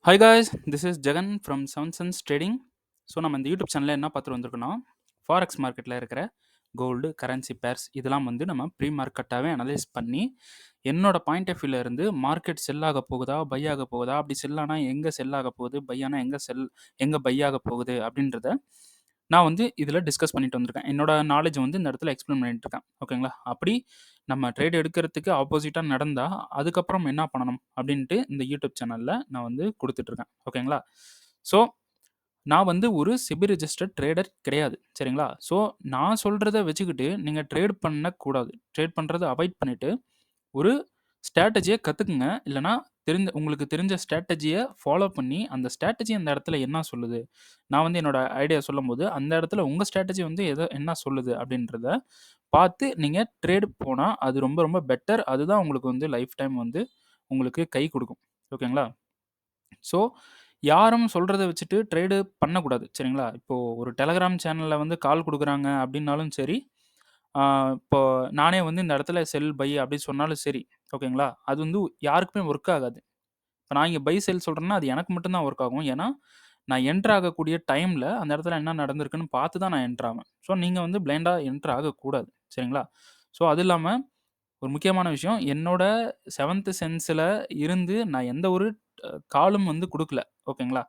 Hi guys, this is Jagan from Seven Suns Trading. So நம்ம இந்த YouTube சேனலில் என்ன பார்த்துட்டு வந்திருக்கோன்னா ஃபாரெக்ஸ் மார்க்கெட்டில் இருக்கிற கோல்டு கரன்சி பேர்ஸ் இதெல்லாம் வந்து நம்ம ப்ரீ மார்க்கெட்டாகவே அனலைஸ் பண்ணி என்னோட பாயிண்ட் ஆஃப் வியூவில் இருந்து மார்க்கெட் செல் ஆக போகுதா பை ஆக போகுதா அப்படி செல்லானா எங்கே செல் ஆக போகுது பையானா எங்கே பை ஆக போகுது அப்படின்றத நான் வந்து இதில் டிஸ்கஸ் பண்ணிட்டு வந்திருக்கேன். என்னோட நாலேஜ் வந்து இந்த இடத்துல எக்ஸ்பிளைன் பண்ணிட்டு இருக்கேன். ஓகேங்களா? அப்படி நம்ம ட்ரேட் எடுக்கிறதுக்கு ஆப்போசிட்டாக நடந்தால் அதுக்கப்புறம் என்ன பண்ணணும் அப்படின்ட்டு இந்த யூடியூப் சேனலில் நான் வந்து கொடுத்துட்ருக்கேன். ஓகேங்களா? ஸோ நான் வந்து ஒரு செபி ரெஜிஸ்டர்ட் ட்ரேடர் கிடையாது. சரிங்களா? ஸோ நான் சொல்கிறத வச்சுக்கிட்டு நீங்கள் ட்ரேட் பண்ணக்கூடாது. ட்ரேட் பண்ணுறதை அவாய்ட் பண்ணிவிட்டு ஒரு ஸ்ட்ராட்டஜியை கற்றுக்குங்க. இல்லைனா உங்களுக்கு தெரிஞ்ச ஸ்ட்ராட்டஜியை ஃபாலோ பண்ணி அந்த ஸ்ட்ராட்டஜி அந்த இடத்துல என்ன சொல்லுது, நான் வந்து என்னோட ஐடியா சொல்லும்போது அந்த இடத்துல உங்கள் ஸ்ட்ராட்டஜி வந்து என்ன சொல்லுது அப்படின்றத பார்த்து நீங்கள் ட்ரேட் போனால் அது ரொம்ப ரொம்ப பெட்டர். அதுதான் உங்களுக்கு வந்து லைஃப் டைம் வந்து உங்களுக்கு கை கொடுக்கும். ஓகேங்களா? ஸோ யாரும் சொல்கிறத வச்சுட்டு ட்ரேடு பண்ணக்கூடாது. சரிங்களா? இப்போது ஒரு டெலகிராம் சேனலில் வந்து கால் கொடுக்குறாங்க அப்படின்னாலும் சரி, இப்போ நானே வந்து இந்த இடத்துல செல் பை அப்படி சொன்னாலும் சரி. ஓகேங்களா? அது வந்து யாருக்குமே ஒர்க் ஆகாது. இப்போ நான் இங்கே பை செல் சொல்கிறேன்னா அது எனக்கு மட்டும் தான் ஒர்க் ஆகும். ஏன்னா நான் என்டர் ஆகக்கூடிய டைமில் அந்த இடத்துல என்ன நடந்திருக்குன்னு பார்த்து தான் நான் என்டர் ஆவேன். ஸோ நீங்கள் வந்து பிளைண்டாக என்டர் ஆகக்கூடாது. சரிங்களா? ஸோ அது இல்லாமல் ஒரு முக்கியமான விஷயம், என்னோட 7த் சென்ஸில் இருந்து நான் எந்த ஒரு காலும் வந்து கொடுக்கல. ஓகேங்களா?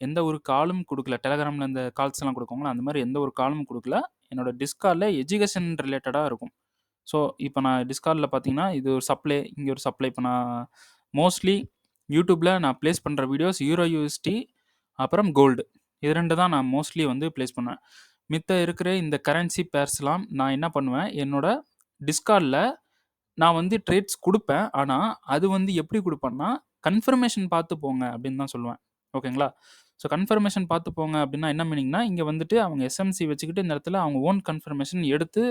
எந்த ஒரு காலும் கொடுக்கல. டெலகிராமில் இந்த கால்ஸ்லாம் கொடுக்குவாங்கல்ல, அந்த மாதிரி எந்த ஒரு காலும் கொடுக்கல. என்னோட டிஸ்கார்டில் எஜுகேஷன் ரிலேட்டடாக இருக்கும். ஸோ இப்போ நான் டிஸ்கார்டில் பார்த்தீங்கன்னா இது ஒரு சப்ளை, இங்கே ஒரு சப்ளை. இப்போ நான் மோஸ்ட்லி யூடியூப்பில் நான் ப்ளேஸ் பண்ணுற வீடியோஸ் XAUUSD அப்புறம் கோல்டு, இது 2 தான் நான் மோஸ்ட்லி வந்து ப்ளேஸ் பண்ணுவேன். மித்த இருக்கிற இந்த கரன்சி பேர்ஸ்லாம் நான் என்ன பண்ணுவேன், என்னோட டிஸ்கார்டில் நான் வந்து ட்ரேட்ஸ் கொடுப்பேன். ஆனால் அது வந்து எப்படி கொடுப்பேன்னா, கன்ஃபர்மேஷன் பார்த்து போங்க அப்படின்னு தான் சொல்லுவேன். ஓகேங்களா? ஸோ கன்ஃபர்மேஷன் பார்த்து போங்க அப்படின்னா என்ன மீனிங்னா, இங்கே வந்துட்டு அவங்க எஸ்எம்சி வச்சுக்கிட்டு இந்த இடத்துல அவங்க ஓன் கன்ஃபர்மேஷன் எடுத்து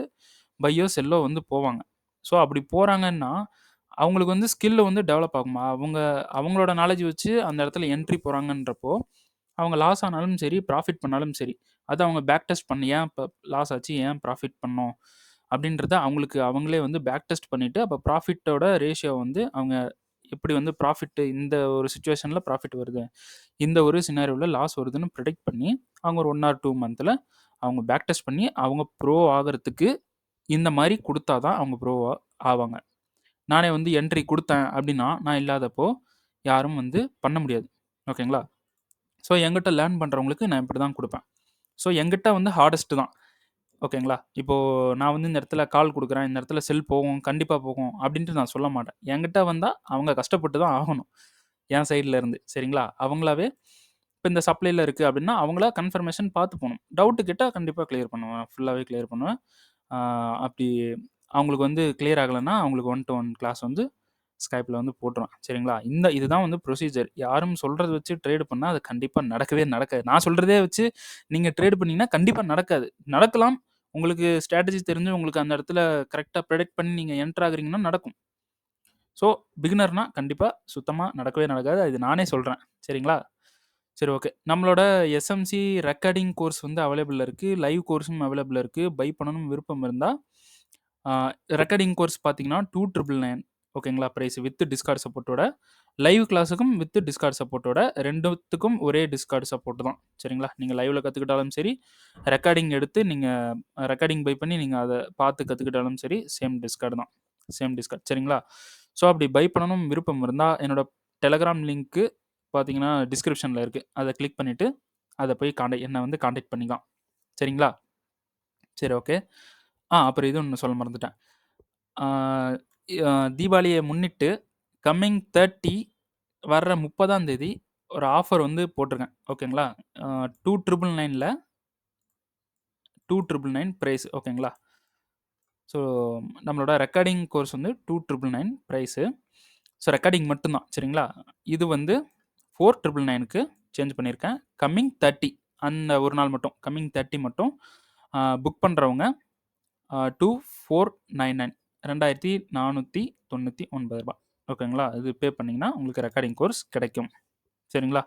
பையோ செல்லோ வந்து போவாங்க. ஸோ அப்படி போகிறாங்கன்னா அவங்களுக்கு வந்து ஸ்கில் வந்து டெவலப் ஆகும். அவங்களோட நாலேஜ் வச்சு அந்த இடத்துல என்ட்ரி போகிறாங்கன்றப்போ அவங்க லாஸ் ஆனாலும் சரி, ப்ராஃபிட் பண்ணாலும் சரி, அதை அவங்க பேக் டெஸ்ட் பண்ணி ஏன் இப்போ லாஸ் ஆச்சு, ஏன் ப்ராஃபிட் பண்ணோம் அப்படின்றத அவங்களே வந்து பேக் டெஸ்ட் பண்ணிவிட்டு அப்போ ப்ராஃபிட்டோட ரேஷியோ வந்து அவங்க எப்படி வந்து ப்ராஃபிட் இந்த ஒரு சுச்சுவேஷனில் ப்ராஃபிட் வருது, இந்த ஒரு சினாரியோவில் லாஸ் வருதுன்னு ப்ரெடிக்ட் பண்ணி அவங்க ஒரு 1 or 2 மந்தில் அவங்க பேக் டெஸ்ட் பண்ணி அவங்க ப்ரோ ஆகிறதுக்கு இந்த மாதிரி கொடுத்தா தான் அவங்க ப்ரோ ஆவாங்க. நானே வந்து என்ட்ரி கொடுத்தேன் அப்படின்னா நான் இல்லாதப்போ யாரும் வந்து பண்ண முடியாது. ஓகேங்களா? ஸோ என்கிட்ட லேர்ன் பண்ணுறவங்களுக்கு நான் இப்படி தான் கொடுப்பேன். ஸோ என்கிட்ட வந்து ஹார்டஸ்ட்டு தான். ஓகேங்களா? இப்போது நான் வந்து இந்த இடத்துல கால் கொடுக்குறேன், இந்த இடத்துல செல் போகும், கண்டிப்பாக போகும் அப்படின்ட்டு நான் சொல்ல மாட்டேன். என்கிட்ட வந்தால் அவங்க கஷ்டப்பட்டு தான் ஆகணும், என் சைடில் இருந்து. சரிங்களா? அவங்களாவே இப்போ இந்த சப்ளையில் இருக்குது அப்படின்னா அவங்களா கன்ஃபர்மேஷன் பார்த்து போகணும். டவுட்டு கேட்டால் கண்டிப்பாக கிளியர் பண்ணுவேன், ஃபுல்லாகவே கிளியர் பண்ணுவேன். அப்படி அவங்களுக்கு வந்து கிளியர் ஆகலைன்னா அவங்களுக்கு 1 to 1 கிளாஸ் வந்து ஸ்கைப்பில் வந்து போட்டுருவேன். சரிங்களா? இதுதான் வந்து ப்ரொசீஜர். யாரும் சொல்கிறத வச்சு ட்ரேடு பண்ணால் அது கண்டிப்பாக நடக்கவே நடக்காது. நான் சொல்கிறதே வச்சு நீங்கள் ட்ரேடு பண்ணிங்கன்னா கண்டிப்பாக நடக்காது. நடக்கலாம், உங்களுக்கு ஸ்ட்ராட்டஜி தெரிஞ்சு உங்களுக்கு அந்த இடத்துல கரெக்டாக ப்ரெடிக்ட் பண்ணி நீங்கள் என்டர் ஆகுறீங்கன்னா நடக்கும். ஸோ பிகினர்னா கண்டிப்பாக சுத்தமாக நடக்கவே நடக்காது. அது நானே சொல்கிறேன். சரிங்களா? சரி, ஓகே. நம்மளோட எஸ்எம்சி ரெக்கார்டிங் கோர்ஸ் வந்து அவைலபிளில் இருக்குது. லைவ் கோர்ஸும் அவைலபிளில் இருக்குது. பை பண்ணணும் விருப்பம் இருந்தால் ரெக்கார்டிங் கோர்ஸ் பார்த்தீங்கன்னா 2,999. ஓகேங்களா? ப்ரைஸ் வித் டிஸ்கார்ட் சப்போர்ட்டோட. லைவ் கிளாஸுக்கும் வித் டிஸ்கார்ட் சப்போர்ட்டோட, 2த்துக்கும் ஒரே டிஸ்கார்ட் சப்போர்ட் தான். சரிங்களா? நீங்கள் லைவில் கற்றுக்கிட்டாலும் சரி, ரெக்கார்டிங் எடுத்து நீங்கள் ரெக்கார்டிங் பை பண்ணி நீங்கள் அதை பார்த்து கற்றுக்கிட்டாலும் சரி, சேம் டிஸ்கார்ட் தான். Same discard. சரிங்களா? ஸோ அப்படி பை பண்ணணும் விருப்பம் இருந்தால் என்னோட டெலகிராம் லிங்க்கு பார்த்தீங்கன்னா டிஸ்கிரிப்ஷனில் இருக்குது. அதை கிளிக் பண்ணிவிட்டு அதை போய் என்னை வந்து காண்டாக்ட் பண்ணிக்கலாம். சரிங்களா? சரி, ஓகே. அப்புறம் இது ஒன்று சொல்ல மறந்துட்டேன். தீபாவளியை முன்னிட்டு கம்மிங் 30 வர்ற 30ஆம் தேதி ஒரு ஆஃபர் வந்து போட்டிருக்கேன். ஓகேங்களா? 2,999ல் 2,999 ப்ரைஸ். ஓகேங்களா? ஸோ நம்மளோட ரெக்கார்டிங் கோர்ஸ் வந்து 2,999 ப்ரைஸு. ஸோ ரெக்கார்டிங் மட்டும்தான். சரிங்களா? இது வந்து 4,999க்கு சேஞ்ச் பண்ணியிருக்கேன். கம்மிங் 30 அந்த ஒரு நாள் மட்டும், கம்மிங் 30 மட்டும் புக் பண்ணுறவங்க 2,499 2,499 ரூபா. ஓகேங்களா? இது பே பண்ணிங்கன்னா உங்களுக்கு ரெக்கார்டிங் கோர்ஸ் கிடைக்கும். சரிங்களா?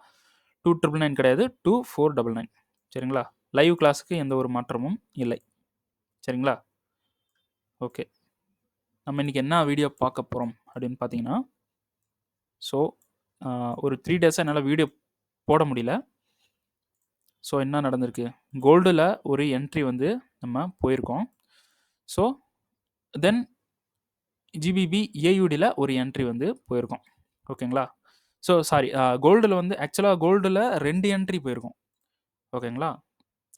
2,999 கிடையாது, 2,499. சரிங்களா? லைவ் கிளாஸுக்கு எந்த ஒரு மாற்றமும் இல்லை. சரிங்களா? ஓகே. நம்ம இன்றைக்கி என்ன வீடியோ பார்க்க போகிறோம் அப்படின்னு பார்த்தீங்கன்னா, ஸோ ஒரு 3 டேஸாக என்னால் வீடியோ போட முடியல. ஸோ என்ன நடந்திருக்கு, கோல்டில் ஒரு என்ட்ரி வந்து நம்ம போயிருக்கோம். ஸோ தென் ஜிபிபி ஏயுடியில் ஒரு என்ட்ரி வந்து போயிருக்கோம். ஓகேங்களா. ஸோ சாரி, கோல்டில் வந்து ஆக்சுவலாக கோல்டில் 2 என்ட்ரி போயிருக்கோம். ஓகேங்களா.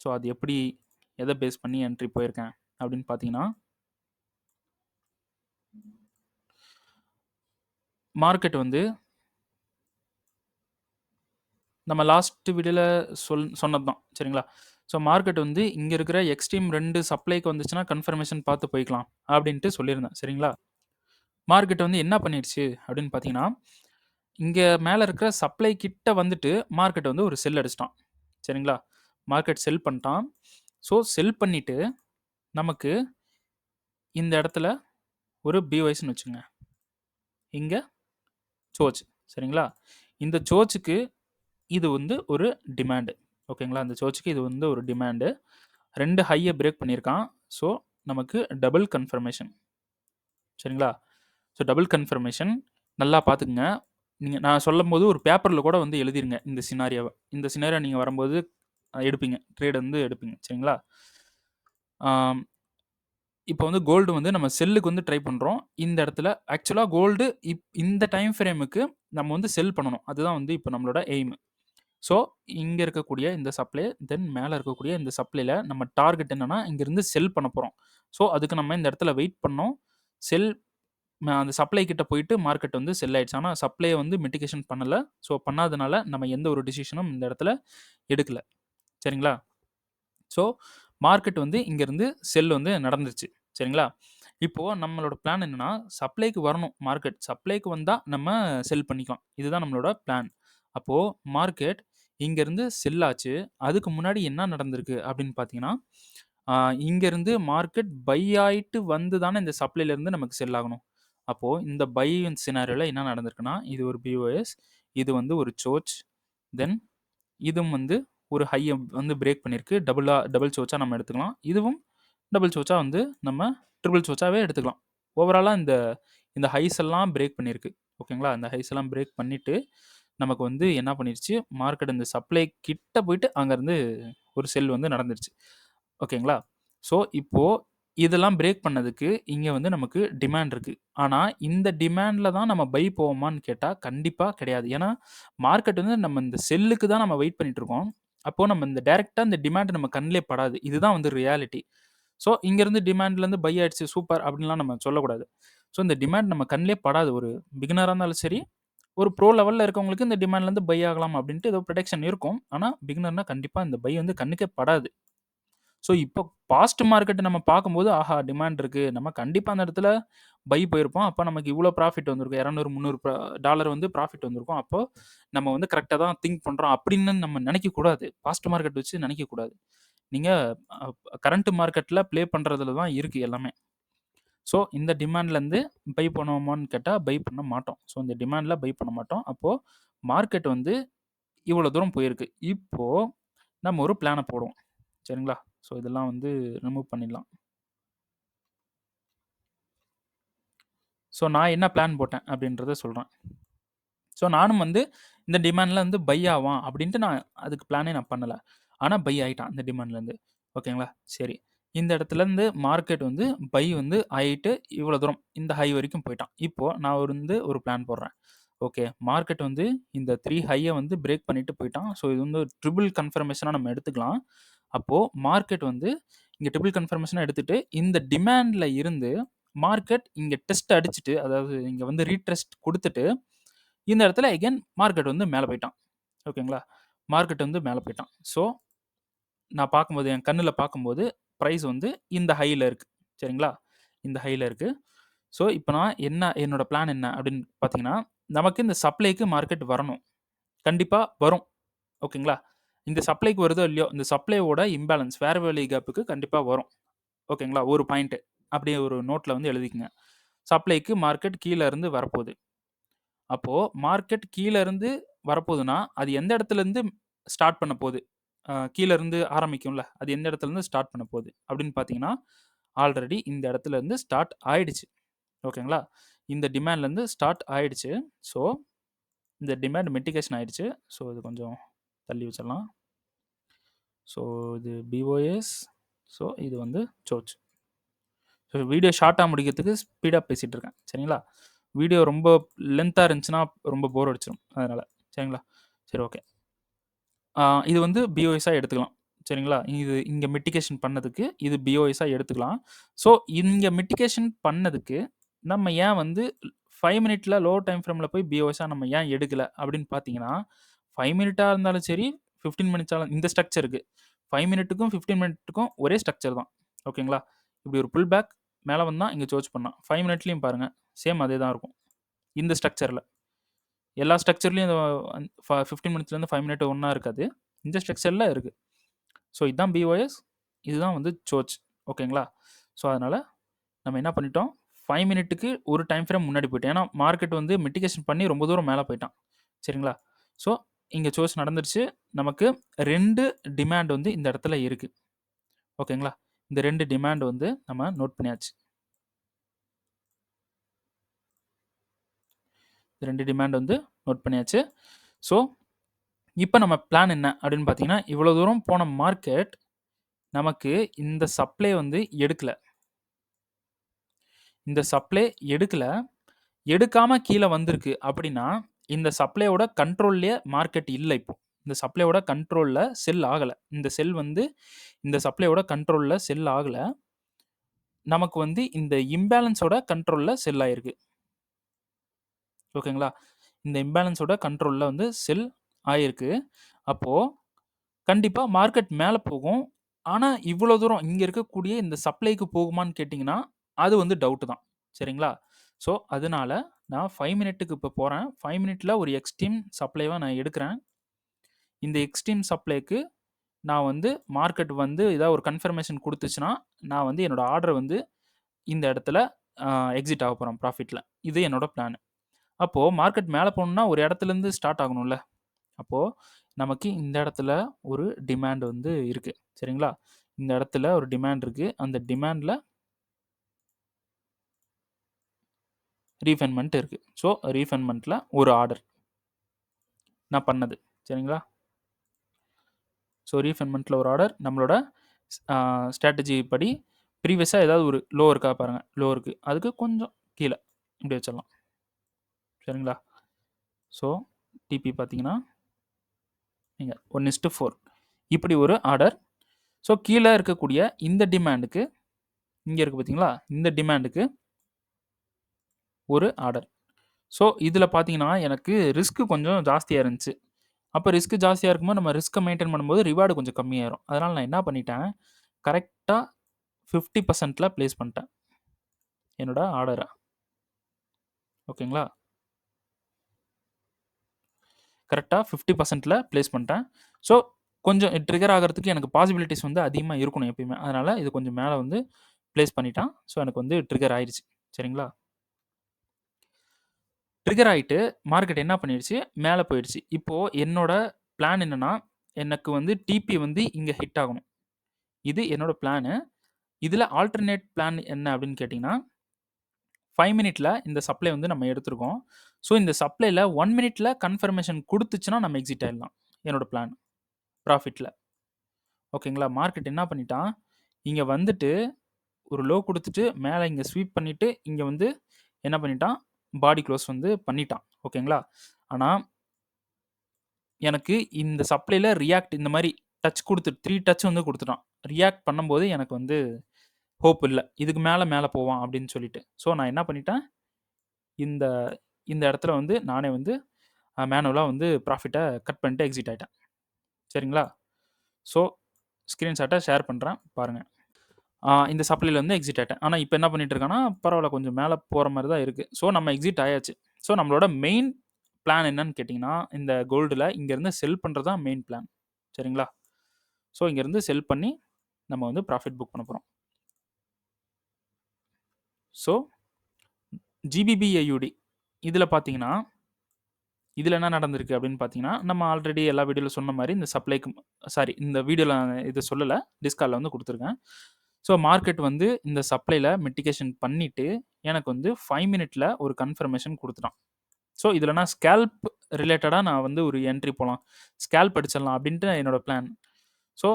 ஸோ அது எப்படி, எதை பேஸ் பண்ணி என்ட்ரி போயிருக்கேன் அப்படின்னு பார்த்தீங்கன்னா, மார்க்கெட் வந்து நம்ம லாஸ்ட் வீடியோவில் சொன்னது தான். சரிங்களா. ஸோ மார்க்கெட் வந்து இங்கே இருக்கிற எக்ஸ்ட்ரீம் 2 சப்ளைக்கு வந்துச்சுன்னா கன்ஃபர்மேஷன் பார்த்து போய்க்கலாம் அப்படின்ட்டு சொல்லியிருந்தேன். சரிங்களா. மார்க்கெட் வந்து என்ன பண்ணிடுச்சு அப்படின்னு பார்த்தீங்கன்னா, இங்கே மேலே இருக்கிற சப்ளை கிட்ட வந்துட்டு மார்க்கெட் வந்து ஒரு செல் அடிச்சிட்டான். சரிங்களா. மார்க்கெட் செல் பண்ணிட்டான். ஸோ செல் பண்ணிவிட்டு நமக்கு இந்த இடத்துல ஒரு பிஒய்ஸ்ன்னு வச்சுங்க, இங்கே சோச். சரிங்களா. இந்த சோச்சுக்கு இது வந்து ஒரு டிமாண்டு. ஓகேங்களா. இந்த சோச்சுக்கு இது வந்து ஒரு டிமாண்டு. 2 ஹையை பிரேக் பண்ணியிருக்கான். ஸோ நமக்கு டபுள் கன்ஃபர்மேஷன். சரிங்களா. ஸோ டபுள் கன்ஃபர்மேஷன் நல்லா பார்த்துக்குங்க. நான் சொல்லும்போது ஒரு பேப்பரில் கூட வந்து எழுதிருங்க இந்த சினாரியோவை. இந்த சினாரியோ நீங்கள் வரும்போது எடுப்பீங்க, ட்ரேட் வந்து எடுப்பீங்க. சரிங்களா. இப்போ வந்து கோல்டு வந்து நம்ம செல்லுக்கு வந்து ட்ரை பண்ணுறோம். இந்த இடத்துல ஆக்சுவலாக கோல்டு இந்த டைம் ஃப்ரேமுக்கு நம்ம வந்து செல் பண்ணணும். அதுதான் வந்து இப்போ நம்மளோட எய்ம். ஸோ இங்கே இருக்கக்கூடிய இந்த சப்ளை, தென் மேலே இருக்கக்கூடிய இந்த சப்ளையில் நம்ம டார்கெட் என்னன்னா, இங்கேருந்து செல் பண்ண போகிறோம். ஸோ அதுக்கு நம்ம இந்த இடத்துல வெயிட் பண்ணோம். செல் அந்த சப்ளை கிட்ட போயிட்டு மார்க்கெட் வந்து செல் ஆயிடுச்சு. ஆனால் சப்ளையை வந்து மிட்டிகேஷன் பண்ணலை. ஸோ பண்ணாதனால நம்ம எந்த ஒரு டிசிஷனும் இந்த இடத்துல எடுக்கல. சரிங்களா. ஸோ மார்க்கெட் வந்து இங்கேருந்து செல் வந்து நடந்துருச்சு. சரிங்களா. இப்போது நம்மளோட பிளான் என்னென்னா, சப்ளைக்கு வரணும் மார்க்கெட். சப்ளைக்கு வந்தால் நம்ம செல் பண்ணிக்கலாம். இதுதான் நம்மளோட பிளான். அப்போது மார்க்கெட் இங்கேருந்து செல் ஆச்சு. அதுக்கு முன்னாடி என்ன நடந்திருக்கு அப்படின்னு பார்த்தீங்கன்னா, இங்கேருந்து மார்க்கெட் பை ஆகிட்டு வந்து தானே இந்த சப்ளைலேருந்து நமக்கு செல் ஆகணும். அப்போது இந்த பை சினாரியோவில் என்ன நடந்திருக்குன்னா, இது ஒரு பிஓஎஸ், இது வந்து ஒரு சோச், தென் இதுவும் வந்து ஒரு ஹையை வந்து பிரேக் பண்ணியிருக்கு. டபுள் சோச்சாக நம்ம எடுத்துக்கலாம். இதுவும் டபுள் சோச்சாக வந்து நம்ம ட்ரிபிள் சோச்சாவே எடுத்துக்கலாம். ஓவராலாக இந்த ஹைஸ் எல்லாம் பிரேக் பண்ணியிருக்கு. ஓகேங்களா. இந்த ஹைஸ் எல்லாம் பிரேக் பண்ணிவிட்டு நமக்கு வந்து என்ன பண்ணிருச்சு, மார்க்கெட் இந்த சப்ளை கிட்ட போயிட்டு அங்கேருந்து ஒரு செல் வந்து நடந்துருச்சு. ஓகேங்களா. ஸோ இப்போது இதெல்லாம் பிரேக் பண்ணதுக்கு இங்கே வந்து நமக்கு டிமாண்ட் இருக்குது. ஆனால் இந்த டிமாண்டில் தான் நம்ம பை போவோமான்னு கேட்டால் கண்டிப்பாக கிடையாது. ஏன்னா மார்க்கெட் வந்து நம்ம இந்த செல்லுக்கு தான் நம்ம வெயிட் பண்ணிகிட்ருக்கோம். அப்போது நம்ம இந்த டேரெக்டாக இந்த டிமாண்ட் நம்ம கண்ணிலே படாது. இதுதான் வந்து ரியாலிட்டி. ஸோ இங்கேருந்து டிமாண்ட்லேருந்து பை ஆயிடுச்சு சூப்பர் அப்படின்லாம் நம்ம சொல்லக்கூடாது. ஸோ இந்த டிமாண்ட் நம்ம கண்ணிலே படாது. ஒரு பிகினராக இருந்தாலும் சரி, ஒரு ப்ரோ லெவலில் இருக்கவங்களுக்கு இந்த டிமாண்ட்லேருந்து பை ஆகலாம் அப்படின்ட்டு ஏதோ ப்ரொடெக்ஷன் இருக்கும். ஆனால் பிகினர்னா கண்டிப்பாக இந்த பை வந்து கண்ணுக்கே படாது. ஸோ இப்போ பாஸ்ட் மார்க்கெட் நம்ம பார்க்கும்போது, ஆஹா டிமாண்ட் இருக்குது, நம்ம கண்டிப்பாக அந்த இடத்துல பை போயிருப்போம். அப்போ நமக்கு இவ்வளோ ப்ராஃபிட் வந்திருக்கும். 200, 300 டாலர் வந்து ப்ராஃபிட் வந்திருக்கும். அப்போ நம்ம வந்து கரெக்டாக தான் திங்க் பண்ணுறோம் அப்படின்னு நம்ம நினைக்கக்கூடாது. பாஸ்ட் மார்க்கெட் வச்சு நினைக்கக்கூடாது. நீங்கள் கரண்ட் மார்க்கெட்டில் ப்ளே பண்ணுறதுல தான் இருக்குது எல்லாமே. ஸோ இந்த டிமாண்ட்லேருந்து பை பண்ணுவோமான்னு கேட்டால் பை பண்ண மாட்டோம். ஸோ இந்த டிமாண்டில் பை பண்ண மாட்டோம். அப்போது மார்க்கெட் வந்து இவ்வளோ தூரம் போயிருக்கு. இப்போது நம்ம ஒரு பிளானை போடுவோம். சரிங்களா. ஸோ இதெல்லாம் வந்து ரிமூவ் பண்ணிடலாம். ஸோ நான் என்ன பிளான் போட்டேன் அப்படின்றத சொல்கிறேன். ஸோ நானும் வந்து இந்த டிமாண்டில் வந்து பை ஆவான் அப்படின்ட்டு நான் அதுக்கு பிளானே நான் பண்ணலை. ஆனால் பை ஆகிட்டான் இந்த டிமாண்ட்லேருந்து. ஓகேங்களா. சரி, இந்த இடத்துலேருந்து மார்க்கெட் வந்து பை வந்து ஆகிட்டு இவ்வளோ தூரம் இந்த ஹை வரைக்கும் போயிட்டான். இப்போது நான் வந்து ஒரு பிளான் போடுறேன். ஓகே, மார்க்கெட் வந்து இந்த 3 ஹையை வந்து பிரேக் பண்ணிட்டு போயிட்டான். ஸோ இது வந்து ட்ரிபிள் கன்ஃபர்மேஷனாக நம்ம எடுத்துக்கலாம். அப்போது மார்க்கெட் வந்து இங்கே ட்ரிபிள் கன்ஃபர்மேஷனாக எடுத்துகிட்டு இந்த டிமாண்டில் இருந்து மார்க்கெட் இங்கே டெஸ்ட் அடிச்சுட்டு, அதாவது இங்கே வந்து ரீட்ரெஸ்ட் கொடுத்துட்டு இந்த இடத்துல எகைன் மார்க்கெட் வந்து மேலே போயிட்டான். ஓகேங்களா. மார்க்கெட் வந்து மேலே போயிட்டான். ஸோ நான் பார்க்கும்போது, என் கண்ணில் பார்க்கும்போது ப்ரைஸ் வந்து இந்த ஹையில் இருக்குது. சரிங்களா. இந்த ஹையில் இருக்குது. ஸோ இப்போ நான் என்னோட பிளான் என்ன அப்படின்னு பார்த்தீங்கன்னா, நமக்கு இந்த சப்ளைக்கு மார்க்கெட் வரணும். கண்டிப்பாக வரும். ஓகேங்களா. இந்த சப்ளைக்கு வருதோ இல்லையோ, இந்த சப்ளையோட இம்பேலன்ஸ் ஃபேர் வேல்யூ கேப்புக்கு கண்டிப்பாக வரும். ஓகேங்களா. ஒரு பாயிண்ட்டு அப்படியே ஒரு நோட்டில் வந்து எழுதிக்கங்க. சப்ளைக்கு மார்க்கெட் கீழே இருந்து வரப்போகுது. அப்போது மார்க்கெட் கீழே இருந்து வரப்போகுதுன்னா, அது எந்த இடத்துலேருந்து ஸ்டார்ட் பண்ண போகுது? கீழே இருந்து ஆரம்பிக்கும்ல, அது எந்த இடத்துலேருந்து ஸ்டார்ட் பண்ண போகுது அப்படின்னு பார்த்தீங்கன்னா, ஆல்ரெடி இந்த இடத்துலேருந்து ஸ்டார்ட் ஆயிடுச்சு. ஓகேங்களா. இந்த டிமாண்ட்லேருந்து ஸ்டார்ட் ஆயிடுச்சு. ஸோ இந்த டிமாண்ட் மிட்டிகேஷன் ஆயிடுச்சு. ஸோ இது கொஞ்சம் தள்ளி வச்சிடலாம். ஸோ இது பிஓஎஸ். ஸோ இது வந்து சோச். ஸோ வீடியோ ஷார்ட்டாக முடிக்கிறதுக்கு ஸ்பீடாக பேசிகிட்டு இருக்கேன். சரிங்களா? வீடியோ ரொம்ப லென்த்தாக இருந்துச்சுன்னா ரொம்ப போர் அடிச்சிடும். அதனால் சரிங்களா? சரி, ஓகே. இது வந்து பிஓஎஸாக எடுத்துக்கலாம். சரிங்களா? இது இங்கே மிட்டிகேஷன் பண்ணதுக்கு இது பிஓஎஸாக எடுத்துக்கலாம். ஸோ இங்கே மிட்டிகேஷன் பண்ணதுக்கு நம்ம ஏன் வந்து 5 மினிட்ல லோ டைம் ஃப்ரேமில் போய் பிஓஎஸாக நம்ம ஏன் எடுக்கலை அப்படின்னு பார்த்தீங்கன்னா, 5 மினிட்டாக இருந்தாலும் சரி, 15 மினிட்ஸாலும் இந்த ஸ்ட்ரக்சருக்கு 5 மினிட்டுக்கும் 15 மினிட்டுக்கும் ஒரே ஸ்ட்ரக்சர் தான். ஓகேங்களா? இப்படி ஒரு புல் பேக் மேலே வந்தால் இங்கே சோச் பண்ணலாம். 5 மினிட்லேயும் பாருங்கள், சேம் அதே தான் இருக்கும் இந்த ஸ்ட்ரக்சரில். எல்லா ஸ்ட்ரக்சர்லேயும் இந்த 15 மினிட்ஸ்லேருந்து 5 மினிட் ஒன்றா இருக்காது. இந்த ஸ்ட்ரக்சரில் இருக்குது. ஸோ இதுதான் பிஓஎஸ், இதுதான் வந்து சோச். ஓகேங்களா? ஸோ அதனால் நம்ம என்ன பண்ணிட்டோம், 5 மினிட்டுக்கு ஒரு டைம் ஃப்ரேம் முன்னாடி போயிட்டோம். ஏன்னா மார்க்கெட் வந்து மிட்டிகேஷன் பண்ணி ரொம்ப தூரம் மேலே போயிட்டான். சரிங்களா? ஸோ இங்கே சோச் நடந்துருச்சு. நமக்கு 2 டிமாண்ட் வந்து இந்த இடத்துல இருக்குது. ஓகேங்களா? இந்த 2 டிமாண்ட் வந்து நம்ம நோட் பண்ணியாச்சு. 2 டிமாண்ட் வந்து நோட் பண்ணியாச்சு. ஸோ இப்போ நம்ம பிளான் என்ன அப்படின்னு பார்த்தீங்கன்னா, இவ்வளோ தூரம் போன மார்க்கெட் நமக்கு இந்த சப்ளை வந்து எடுக்கல. இந்த சப்ளை எடுக்கல, எடுக்காம கீழே வந்திருக்கு அப்படின்னா, இந்த சப்ளையோட கண்ட்ரோல்லையே மார்க்கெட் இல்லை. இப்போ இந்த சப்ளையோட கண்ட்ரோலில் செல் ஆகலை. இந்த செல் வந்து இந்த சப்ளையோட கண்ட்ரோலில் செல் ஆகலை. நமக்கு வந்து இந்த இம்பேலன்ஸோட கண்ட்ரோலில் செல் ஆயிருக்கு. ஓகேங்களா? இந்த இம்பேலன்ஸோட கண்ட்ரோலில் வந்து செல் ஆயிருக்கு. அப்போது கண்டிப்பாக மார்க்கெட் மேலே போகும். ஆனால் இவ்வளோ தூரம் இங்கே இருக்கக்கூடிய இந்த சப்ளைக்கு போகுமான்னு கேட்டிங்கன்னா, அது வந்து டவுட்டு தான். சரிங்களா? ஸோ அதனால நான் 5 மினிட்டுக்கு இப்போ போகிறேன். 5 மினிட்ல ஒரு எக்ஸ்ட்ரீம் சப்ளைவாக நான் எடுக்கிறேன். இந்த எக்ஸ்ட்ரீம் சப்ளைக்கு நான் வந்து மார்க்கெட் வந்து ஏதாவது ஒரு கன்ஃபர்மேஷன் கொடுத்துச்சுன்னா, நான் வந்து என்னோடய ஆர்டரை வந்து இந்த இடத்துல எக்ஸிட் ஆக போகிறேன் ப்ராஃபிட்டில். இது என்னோட பிளான். அப்போது மார்க்கெட் மேலே போகணுன்னா ஒரு இடத்துலேருந்து ஸ்டார்ட் ஆகணும்ல. அப்போது நமக்கு இந்த இடத்துல ஒரு டிமாண்ட் வந்து இருக்குது. சரிங்களா? இந்த இடத்துல ஒரு டிமாண்ட் இருக்குது. அந்த டிமாண்டில் ரீஃபைன்மெண்ட் இருக்குது. ஸோ ரீஃபைன்மெண்ட்டில் ஒரு ஆர்டர் நான் பண்ணது. சரிங்களா? ஸோ ரீஃபைன்மெண்ட்டில் ஒரு ஆர்டர் நம்மளோட ஸ்ட்ராட்டஜி படி ப்ரீவியஸாக ஏதாவது ஒரு லோ இருக்கா பாருங்கள். லோ இருக்குது, அதுக்கு கொஞ்சம் கீழே இப்படி வச்சிடலாம். சரிங்களா? ஸோ டிபி பார்த்தீங்கன்னா நீங்கள் 1:4 இப்படி ஒரு ஆர்டர். ஸோ கீழே இருக்கக்கூடிய இந்த டிமாண்டுக்கு, இங்கே இருக்குது பார்த்தீங்களா, இந்த டிமாண்டுக்கு ஒரு ஆர்டர். ஸோ இதில் பார்த்தீங்கன்னா எனக்கு ரிஸ்க்கு கொஞ்சம் ஜாஸ்தியாக இருந்துச்சு. அப்போ ரிஸ்க்கு ஜாஸ்தியாக இருக்கும்போது நம்ம ரிஸ்க்கை மெயின்டைன் பண்ணும்போது ரிவார்டு கொஞ்சம் கம்மியாயிரும். அதனால் நான் என்ன பண்ணிட்டேன், கரெக்டாக 50%ல் ப்ளேஸ் பண்ணிட்டேன் என்னோட ஆர்டரை. ஓகேங்களா? கரெக்டாக 50%ல் ப்ளேஸ் பண்ணிட்டேன். ஸோ கொஞ்சம் ட்ரிகர் ஆகிறதுக்கு எனக்கு பாசிபிலிட்டிஸ் வந்து அதிகமாக இருக்கணும் எப்பயுமே. அதனால் இது கொஞ்சம் மேலே வந்து ப்ளேஸ் பண்ணிட்டான். ஸோ எனக்கு வந்து ட்ரிகர் ஆயிடுச்சு. சரிங்களா? ட்ரிகர் ஆகிட்டு மார்க்கெட் என்ன பண்ணிடுச்சு, மேலே போயிடுச்சு. இப்போது என்னோட பிளான் என்னென்னா, எனக்கு வந்து டிபி வந்து இங்கே ஹிட் ஆகணும். இது என்னோட பிளானு. இதில் ஆல்டர்னேட் பிளான் என்ன அப்படின்னு கேட்டிங்கன்னா, 5 மினிட்ல இந்த சப்ளை வந்து நம்ம எடுத்திருக்கோம். ஸோ இந்த சப்ளைல 1 மினிட்ல கன்ஃபர்மேஷன் குடுத்துச்சுன்னா நம்ம எக்ஸிட் ஆயிடலாம். என்னோட பிளான் ப்ராஃபிட்ல. ஓகேங்களா? மார்க்கெட் என்ன பண்ணிட்டான், இங்க வந்துட்டு ஒரு லோ குடுத்துட்டு மேல இங்க ஸ்வீப் பண்ணிட்டு இங்க வந்து என்ன பண்ணிட்டான், பாடி க்ளோஸ் வந்து பண்ணிட்டான். ஓகேங்களா? ஆனா எனக்கு இந்த சப்ளைல ரியாக்ட் இந்த மாரி டச் குடுத்து 3 டச் வந்து குடுத்துட்டான். ரியாக்ட் பண்ணும்போது எனக்கு வந்து ஹோப் இல்ல. இதுக்கு மேல போவான் அப்படின்னு சொல்லிட்டு. ஸோ நான் என்ன பண்ணிட்டேன், இந்த இந்த இடத்துல வந்து நானே வந்து மேனுவலா வந்து ப்ராஃபிட்ட கட் பண்ணிட்டு எக்ஸிட் ஆயிட்டேன். சரிங்களா? ஸோ ஸ்க்ரீன்ஷாட்ட ஷேர் பண்றேன் பாருங்க. இந்த சப்ளைல வந்து எக்ஸிட் ஆயிட்டேன். ஆனா இப்ப என்ன பண்ணிட்டு இருக்கான்னா, பரவால்ல கொஞ்சம் மேல போற மாரி தான் இருக்கு. ஸோ நம்ம எக்ஸிட் ஆயாச்சு. ஸோ நம்மளோட மெயின் பிளான் என்னன்னு கேட்டீங்கன்னா, இந்த கோல்டுல இங்கருந்து செல் பண்றது தான் மெயின் பிளான். சரிங்களா? ஸோ இங்கருந்து செல் பண்ணி நம்ம வந்து ப்ராஃபிட் புக் பண்ண போறோம். ஸோ GBBAUD இதில பார்த்தீங்கன்னா, இதில என்ன நடந்திருக்கு அப்படின்னு பார்த்தீங்கன்னா, நம்ம ஆல்ரெடி எல்லா வீடியோல சொன்ன மாரி இந்த சப்ளைக்கு இந்த வீடியோல இத சொல்லல. டிஸ்கார்ட்ல வந்து குடுத்துருக்கேன். ஸோ மார்க்கெட் வந்து இந்த சப்ளைல மிட்டிகேஷன் பண்ணிட்டு, எனக்கு வந்து 5 மினிட்ல ஒரு கன்ஃபர்மேஷன் குடுத்துட்டான். ஸோ இதில நான் ஸ்கேல்ப் ரிலேட்டடா நான் வந்து ஒரு என்ட்ரி போலாம். ஸ்கேல்ப் அடிச்சிடலாம் அப்படின்ட்டு என்னோட பிளான். ஸோ,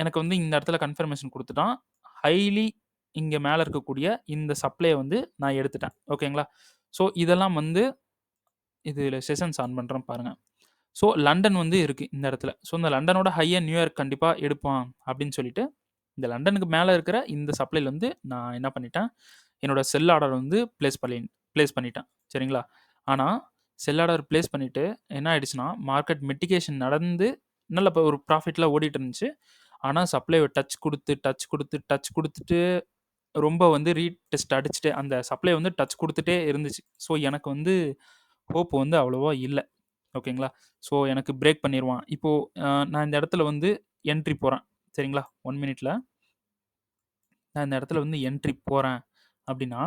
எனக்கு வந்து இந்த இடத்துல கன்ஃபர்மேஷன் குடுத்துட்டான். ஹைலி இங்க மேல இருக்கக்கூடிய இந்த சப்ளைய வந்து நான் எடுத்துட்டேன். ஓகேங்களா? ஸோ, இதெல்லாம் வந்து இதுல செஷன்ஸ் ஆன் பண்றேன் பாருங்க. ஸோ, லண்டன் வந்து இருக்கு இந்த இடத்துல. ஸோ, இந்த லண்டனோட ஹைய நியூயார்க் கண்டிப்பா எடுப்பான் அப்படின்னு சொல்லிட்டு, இந்த லண்டனுக்கு மேல இருக்கிற இந்த சப்ளைல வந்து நான் என்ன பண்ணிட்டேன், என்னோட செல் ஆர்டர் வந்து பிளேஸ் பண்ணிட்டேன். சரிங்களா? ஆனா, செல் ஆர்டர் பிளேஸ் பண்ணிட்டு என்ன ஆயிடுச்சுன்னா, மார்க்கெட் மிட்டிகேஷன் நடந்து நல்ல ஒரு ப்ராஃபிட்ல ஓடிட்டு இருந்துச்சு. ஆனா, சப்ளைய டச் குடுத்துட்டு ரொம்ப வந்து ரீடெஸ்ட் அடிச்சுட்டு அந்த சப்ளை வந்து டச் குடுத்துட்டே இருந்துச்சு. ஸோ, எனக்கு வந்து ஹோப் வந்து அவ்வளவா இல்ல. ஓகேங்களா? ஸோ, எனக்கு பிரேக் பண்ணிருவான். இப்போ நான் இந்த இடத்துல வந்து என்ட்ரி போறேன். சரிங்களா? 1 மினிட்ல நான் இந்த இடத்துல வந்து என்ட்ரி போறேன் அப்படின்னா,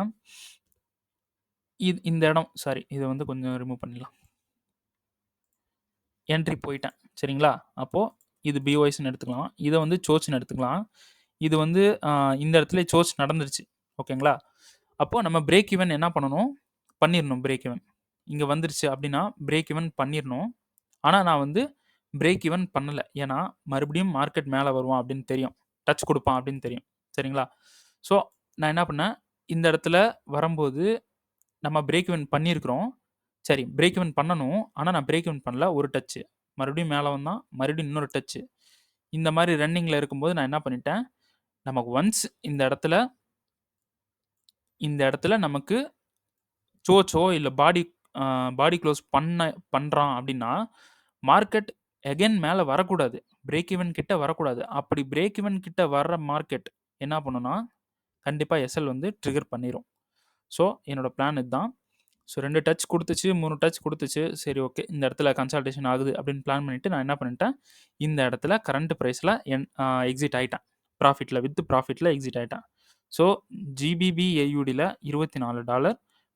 இந்த இடம் சாரி இத வந்து கொஞ்சம் ரிமூவ் பண்ணிடலாம். என்ட்ரி போயிட்டேன். சரிங்களா? அப்போ இது பிஒய்ஸ்ன்னு எடுத்துக்கலாம். இத வந்து சோர்ச்ன்னு எடுத்துக்கலாம். இது வந்து இந்த இடத்துல சோர்ச் நடந்துருச்சு. ஓகேங்களா? அப்போ நம்ம பிரேக் ஈவன் என்ன பண்ணணும்? பண்ணிரணும் பிரேக் ஈவன். இங்க வந்துருச்சு அப்படின்னா, பிரேக் ஈவன் பண்ணிரணும். ஆனா, நான் வந்து பிரேக் ஈவன் பண்ணல. ஏன்னா, மறுபடியும் மார்க்கெட் மேல வருவான் அப்படின்னு தெரியும். டச் குடுப்பான் அப்படின்னு தெரியும். சரிங்களா? ஸோ, நான் என்ன பண்ணேன், இந்த இடத்துல வரும்போது நம்ம பிரேக் ஈவன் பண்ணியிருக்கிறோம். சரி பிரேக் ஈவன் பண்ணணும். ஆனா, நான் பிரேக் ஈவன் பண்ணல. ஒரு டச்சு. மறுபடியும் மேல வந்தான். மறுபடியும் இன்னொரு டச்சு. இந்த மாரி ரன்னிங்ல இருக்கும்போது நான் என்ன பண்ணிட்டேன், நமக்கு ஒன்ஸ் இந்த இடத்துல நமக்கு சோச்சோ இல்ல பாடி க்ளோஸ் பண்றான் அப்படின்னா, மார்க்கெட் அகைன் மேல வரக்கூடாது. பிரேக் ஈவன் கிட்ட வரக்கூடாது. அப்படி பிரேக் ஈவன் கிட்ட வர்ற மார்க்கெட் என்ன பண்ணும்னா, கண்டிப்பா எஸ்எல் வந்து ட்ரிகர் பண்ணிரும். ஸோ, என்னோட பிளான் இதுதான். ஸோ 2 டச் குடுத்துச்சு, 3 டச் குடுத்துச்சு. சரி ஓகே. இந்த இடத்துல கன்சால்டேஷன் ஆகுது அப்படின்னு பிளான் பண்ணிட்டு நான் என்ன பண்ணிட்டேன், இந்த இடத்துல கரண்ட் பிரைஸ்ல எக்ஸிட் ஆயிட்டேன். ப்ராஃபிட்ல எக்ஸிட் ஆயிட்டேன். ஸோ, ஜிபிபிஏயுடில $24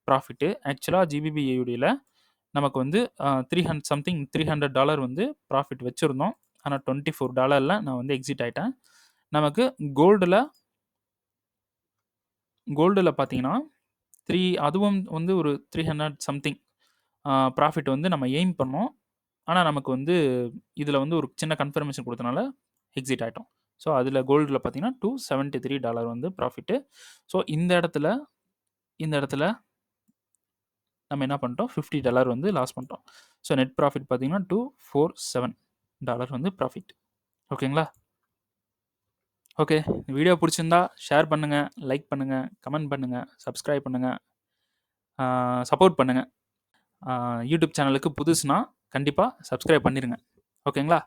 ப்ராஃபிட்டு. ஆக்சுவலா ஜிபிபிஏயுடில நமக்கு வந்து 300 வந்து ப்ராஃபிட் வச்சிருந்தோம். ஆனா $24ல நான் வந்து எக்ஸிட் ஆயிட்டேன். நமக்கு கோல்டுல பார்த்தீங்கன்னா, அதுவும் வந்து ஒரு 300 சம்திங் ப்ராஃபிட் வந்து நம்ம எய்ம் பண்ணோம். ஆனா, நமக்கு வந்து இதுல வந்து ஒரு சின்ன கன்ஃபர்மேஷன் குடுத்தனால எக்ஸிட் ஆயிட்டோம். ஸோ, அதுல கோல்டுல பார்த்தீங்கன்னா, $273 வந்து ப்ராஃபிட்டு. ஸோ, இந்த இடத்துல நம்ம என்ன பண்ணிட்டோம், $50 வந்து லாஸ் பண்ணிட்டோம். ஸோ, நெட் ப்ராஃபிட் பார்த்தீங்கன்னா, $247 வந்து ப்ராஃபிட். ஓகேங்களா? ஓகே. வீடியோ புடிச்சிருந்தா ஷேர் பண்ணுங்க, லைக் பண்ணுங்க, கமெண்ட் பண்ணுங்க, சப்ஸ்கிரைப் பண்ணுங்க, சப்போர்ட் பண்ணுங்க. யூடியூப் சேனலுக்கு புதுசுனா கண்டிப்பா சப்ஸ்கிரைப் பண்ணிருங்க. ஓகேங்களா?